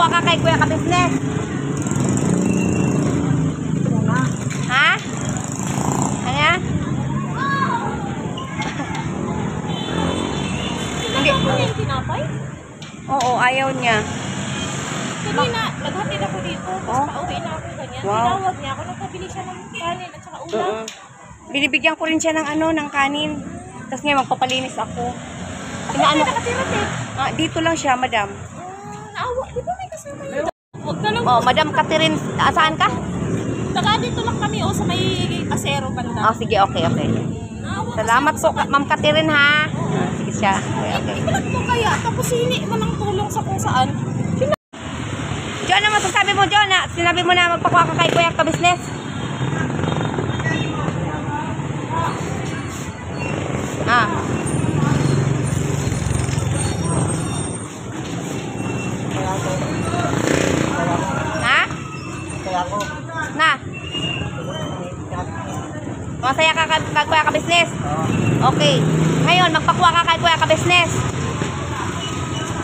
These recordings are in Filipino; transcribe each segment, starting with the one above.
magpakuha ka kay Kuya Ka-Business. Ha? Ano yan? Hindi. Yung tinapay? Oo, ayaw niya. Kanina, naghatid ako dito. Tapos pauwi na ako ganyan. Wow. Tinawag niya ako. Nagpabili siya ng kanin at saka ulam. Binibigyan ko rin siya ng ng kanin. Tapos ngayon magpapalinis ako. Ano nakatira, te? Dito lang siya, madam. Naawa. Di ba may kasama yun? Huwag ka lang. Oh, madam Catherine, saan ka? Taga dito lang kami o sa may Pasero banda. Oh, sige, okay. Salamat po, Ma'am Catherine, ha? Sige siya. Okay. Ibalat mo kaya. Tapos hini mo ng tulong sa kung saan. John, ano masasabi mo, John? Sinabi mo na magpakuha ka kay Kuya Ka-Business. Ha? Na? Masaya ka kay Kuya Ka-Business? Okay. Ngayon, magpakuha ka kay Kuya Ka-Business.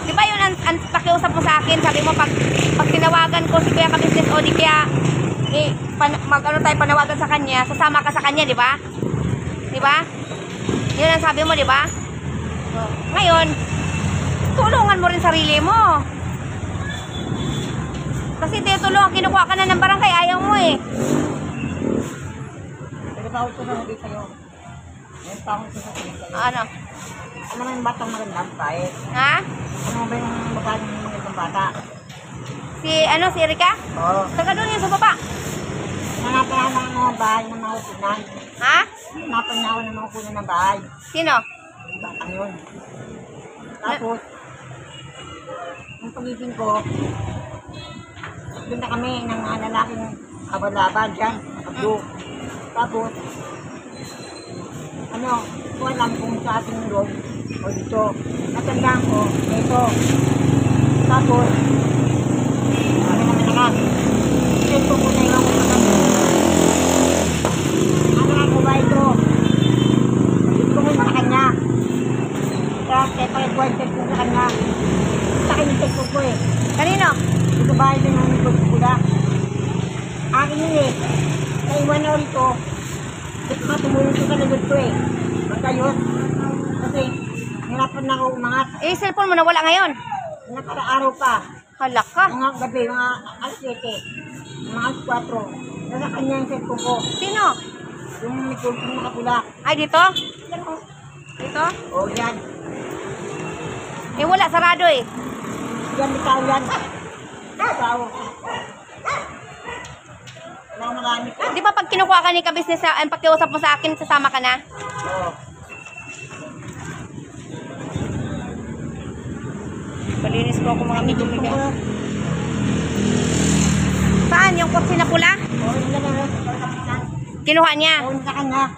Di ba yun ang pakiusap mo sa akin? Sabi mo, pag tinawagan ko si Kuya Ka-Business o di kaya panawagan sa kanya, sasama ka sa kanya, di ba? Di ba? Yun ang sabi mo, di ba? Ngayon, tulungan mo rin sarili mo. Kasi tinutulungan, kinukuha ka na ng barangay, ayaw mo eh. Nagkatawag ko na hindi sa'yo. Ngayon pa akong sasabihin sa'yo. Ano? Ano na yung batang magandang bae? Ha? Ano ba yung babae ng magandang bata? Si Erika? Oo. Taga doon yun sa baba. Nanapahan ng mga bahay na mahupunan. Ha? Napan ako ng mahupunan ng bahay. Sino? Yung batang yun. Tapos, yung pagising ko, doon na kami ng mga lalaking abad-abad dyan, nakablo. Tapos, ko alam kung sa ating loob o dito. Natandaan ko, ito. Tapos, ito ko na yung ako sa kanya. Ano ba ito? Ito ko sa kanya. Kaya pag-quarter ko sa kanya. Sa kanya ito ko eh. Kanino? Ito ba ito yung likod ko na? Akin yun eh. Naiwan na ulit ko. Ito ka tumulong ko sa likod ko eh. Magkayot. Kasi, hirapan na ako umangat. Eh, cellphone mo nawala ngayon? Nakaraaraw pa. Hala ka. Mga gabi, mga alas 7. Mga alas 4. Nasa kanya yung cellphone ko. Sino? Yung likod ko nakapula. Ay, dito? Yan o. Dito? O, yan. Eh, wala. Sarado eh. Yan, ikaw yan. Ikaw. Wala akong magamit. Di ba pag kinukuha ka ni Ka-Business, ang pakiusap mo sa akin, sasama ka na? Oo. Palinis ko ako mga migo-migo. Saan? Yung kotse na pula? Oo, yun lang. Kinuha niya? Oo, sa kanya.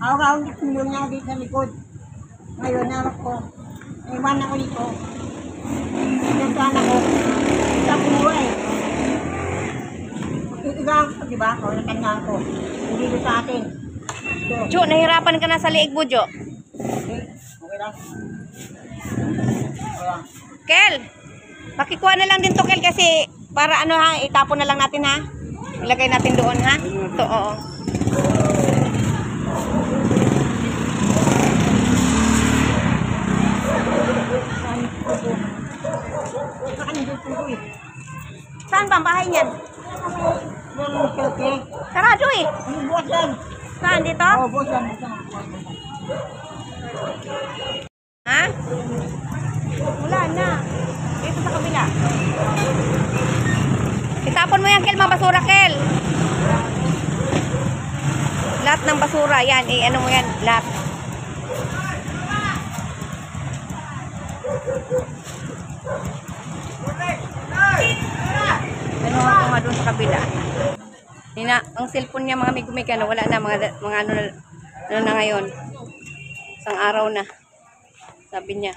Ako tumulong niya dito sa likod. Ngayon, narap ko. Naiwan ako dito. Nagdaan ako. Sa buhay eh. Itigaan ko, diba? O, nakanyaan ko. Hindi ko sa atin. So, Jo, nahirapan ka na sa liig mo, Jo. okay lang. Kel, pakikuha na lang din to, Kel, kasi para ano ha, itapon na lang natin ha. Ilagay natin doon ha. Ito, oo. Saan ba ang bahay niyan? Sarado eh. Saan? Dito? Ha? Wala na. Dito sa kabila. Itapon mo yan, Kel, mga basura, Kel. Lahat ng basura, yan. Eh, ano mo yan? Lahat. Ano ako nga doon sa kabila. Ang cellphone niya, mga migumika na, wala na, mga ano na ngayon. Isang araw na. Sabi niya.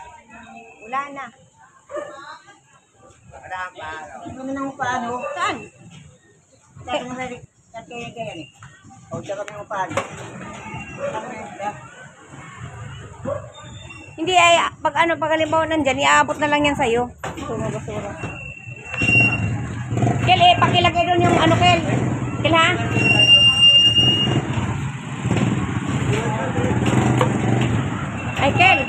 Wala na. Ano nang paano? Saan? Hindi ay pag halimbawa nandyan, iaabot na lang yan sa'yo. Ito mga basura. Kel, pakilagay doon yung ano, Kel. Kel, ha? Ay, Kel.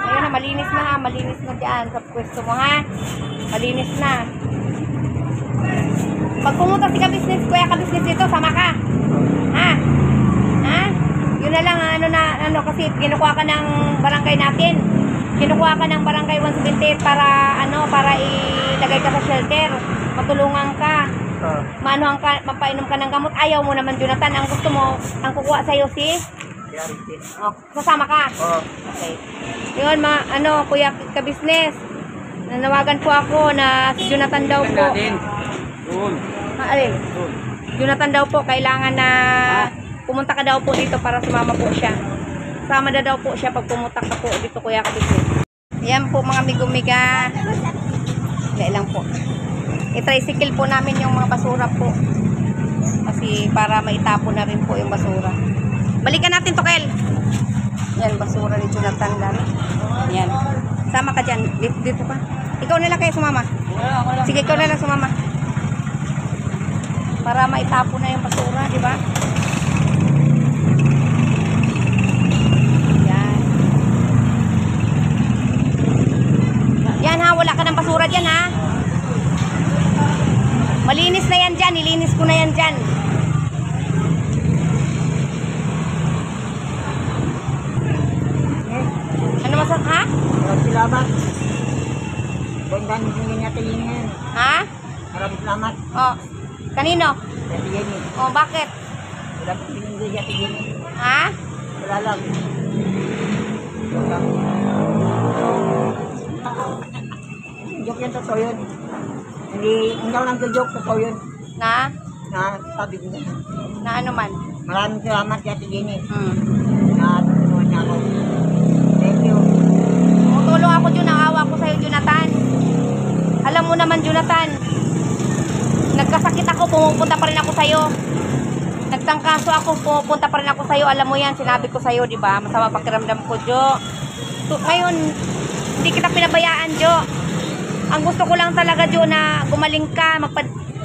Ayun na, malinis na ha. Malinis na dyan sa pwesto mo, ha? Malinis na. Pag pumunta si ka-business, kuya ka-business dito, sama ka. Ha? Ha? Yun na lang, kasi kinukuha ka ng barangay natin. Kinukuha ka ng barangay 178 para ilagay ka sa shelter. Matulungan ka. Mapainom ka ng gamot. Ayaw mo naman, Jonathan. Ang gusto mo, ang kukuha sa'yo si? Oh, sasama ka? Okay. Yun, kuya ka-business. Nanawagan po ako na si Jonathan daw po. Alin? Jonathan daw po, kailangan na pumunta ka daw po dito para sumama po siya. Sama na daw po siya pag pumunta ka po dito, kuya ka-business. Ayan po mga migo-miga. Dahil lang po. I-tricycle po namin yung mga basura po. Kasi para maitapon na rin po yung basura. Balikan natin to, Kel. Yan, basura ni Jonathan lang. Yan. Sama ka dyan. Dito ka. Ikaw na lang kayo sumama. Sige, ikaw na lang sumama. Para maitapon na yung basura, di ba? Yan. Yan ha, wala ka ng basura dyan ha. Malinis na yan dyan. Nilinis ko na yan dyan. Ano masarap ha? Salamat. Gandang hindi niya tingin. Ha? Maraming salamat. Oh. Kanino? Tingin. Oh, bakit? Wala kang pinindi niya tingin. Ha? Wala lang. Joke yan, totoo yun. Hindi ako lang joke, totoo yun. Na? Na sabi ko na. Na ano man? Maraming salamat kaya tingin. Hmm. Na tutulungan niya ako. Thank you. Tumutulong ako dyan. Naawa ko sa'yo, Jonathan. Alam mo naman, Jonathan. Nagkasakit ako, pumupunta pa rin ako sa'yo. Nagtangkaso ako, pumupunta pa rin ako sa'yo. Alam mo yan, sinabi ko sa'yo, di ba? Masama pakiramdam ko, Jo. Ngayon, hindi kita pinabayaan, Jo. Ang gusto ko lang talaga, Jo, na gumaling ka.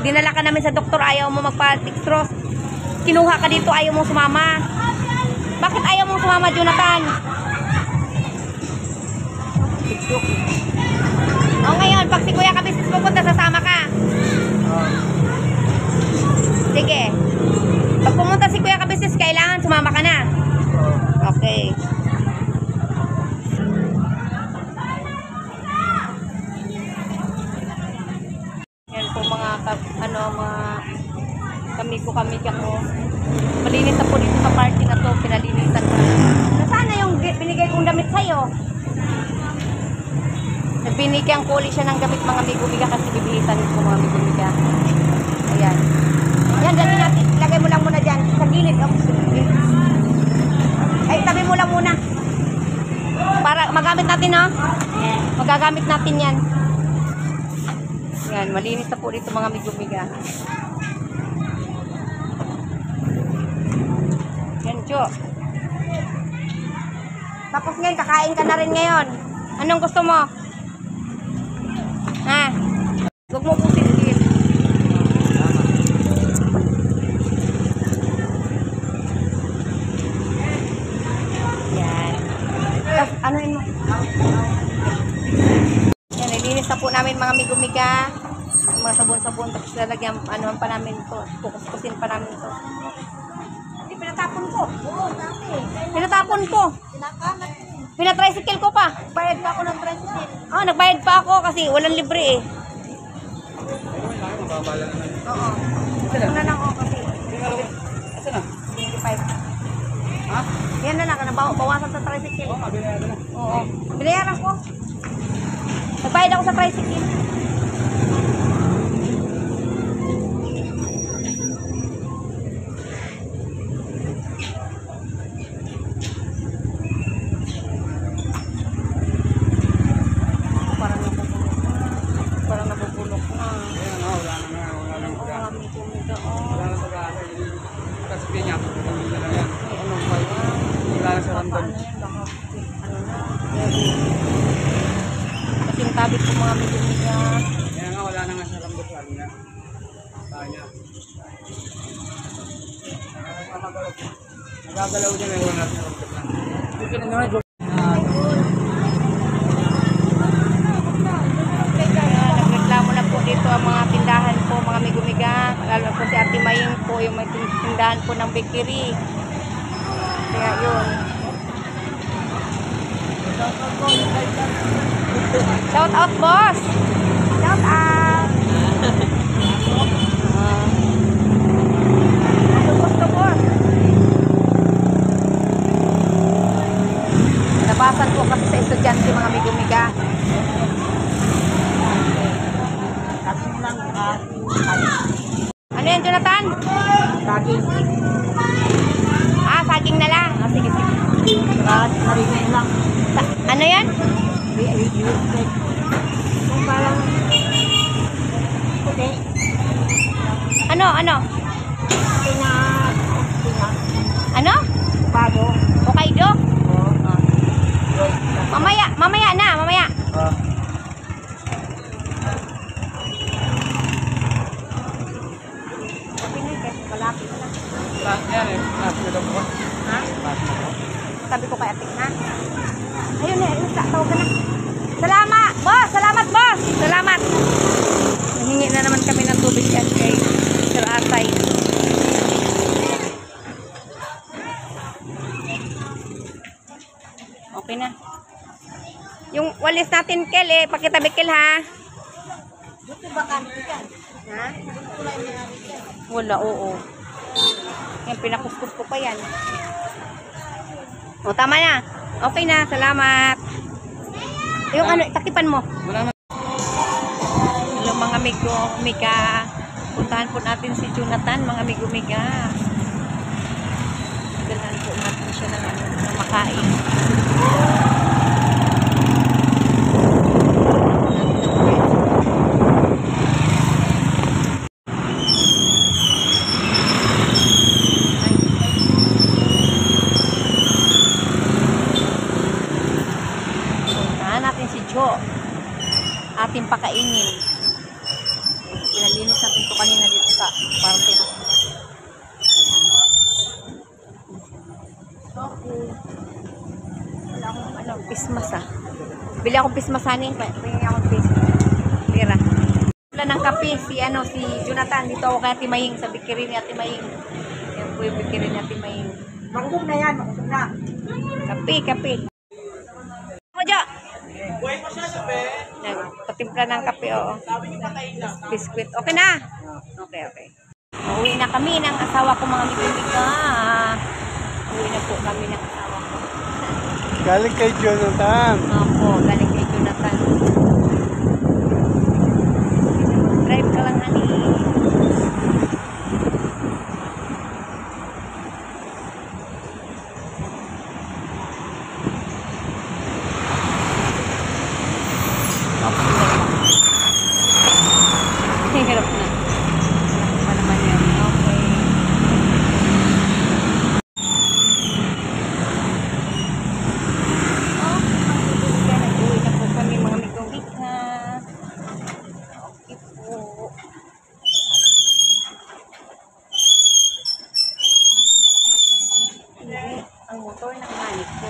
Dinala ka namin sa doktor, ayaw mo magpa-dextrose. Kinuha ka dito, ayaw mo sumama. Bakit ayaw mo sumama, Jonathan? O ngayon, pag si kuya ka-business pupunta, sasama ka. Sige. Pag pumunta si kuya ka-business, kailangan sumama ka na. Okay. Yan po mga kami ko. Malinis na po dito sa party na to. Pinalinisan ko. Nasaan na yung binigay kong damit sa'yo? Nagbinigyan ko ulit siya ng gamit mga migo-miga kasi bibihisan ko mga migo-miga. Ayan. Yan, dali natin. Lagay mo lang muna dyan. Sa gilid. Ay, tabi mo lang muna. Para magamit natin, ha? Magagamit natin yan. Yan, malinis na po dito mga migo-miga. Yan, Jo. Tapos ngayon, kakain ka na rin ngayon. Anong gusto mo? Ha? Huwag mo po sisilip. Yan. Tapos, anuin mo? Yan, nilinis na po namin mga migo-miga. Mga sabon-sabon. Tapos lalagyan, anuan pa namin ito. Kukusin pa namin ito. Hindi, pinatapon ko. Oo, dami. Pinatapon ko. Pinatricycle ko pa. Bayad pa ako ng tricycle. Nagbayad pa ako kasi walang libre eh. Oo. Ito na lang ako kasi. Asa na? 25. Ha? Yan na lang. Bawasan sa tricycle. Oo, mabinayaran na. Oo. Binayaran ko. Nagbayad ako sa tricycle. Parang nabubulok na. Ayan, wala na pag-asa. Wala na pag-asa. Kasi niya, hindi na lang yan. Ano ba yan? Wala na sa random. Ano yan? Baka, ano na? Kasing tabit ko mga migo-miga. Kaya nga, wala na nga sa random. Kanya. Nagagalaw din na iwan natin. Dito na naman. Nagreklamo na po dito ang mga tindahan po, mga migumiga. Lalo po si Ate Maying po, yung may tindahan po ng bakery. Kaya yun. Shout out, boss! Shout out! Gusto, boss! Nabasan po kasi sa estudyante mga migumiga. Ano yan, Jonathan? Saging. Ah, saging na lang. Ah, sige, sige. Narinig lang. Ano yan? Kung parang puti. Ano? Pina. Ano? Bago. Hokkaido? Oo. Mamaya na, mamaya. Kalapit na. Lahat yan eh. Lahat na daw po. Ha? Lahat na po. Sabi ko kay Atik, ha? Ayun na, tawagan na. Salamat, boss! Salamat, boss! Salamat! Nahingi na naman kami ng tubig yan kay Sir Atay. Okay na. Yung walis natin, Kel, pakitabi, Kel, ha? Dito ba kanto yan? Ha? Wala, oo. Yan, pinakuskus ko pa yan. O, tama na. Okay na, salamat. Yung ano, takipan mo. Wala na. Hello mga amigo, Mika. Puntahan po natin si Jonathan, mga amigo Mika. Dalhan po natin siya ng, ng makain. Puntahan natin si Jo. Ating pakainin. Pinalinis natin ito kanina dito sa parte. Wala akong ano, pismas Bili akong pismasanin. Pingin akong pismas. Lira. Wala ng kape si Jonathan. Dito ako kay Ate Maying sa bikiri ni Ate Maying. Yan po yung bikiri ni Ate Maying. Manggog na yan. Manggog na. Kape. Ako, Jo! Patimpla ng kape, oo. Biskuit. Okay na? Okay. Uwi na kami ng asawa ko, mga amigo-amiga. Uwi na po kami ng asawa ko. Galing kay Jonathan. Opo, galing kay Jonathan. Drive ka lang, honey. Hirap na. Hirap pa naman yan. Okay. Nag-uwi na po kami mga migong-mika. Okay po. Hindi. Ang motor ng manik ko.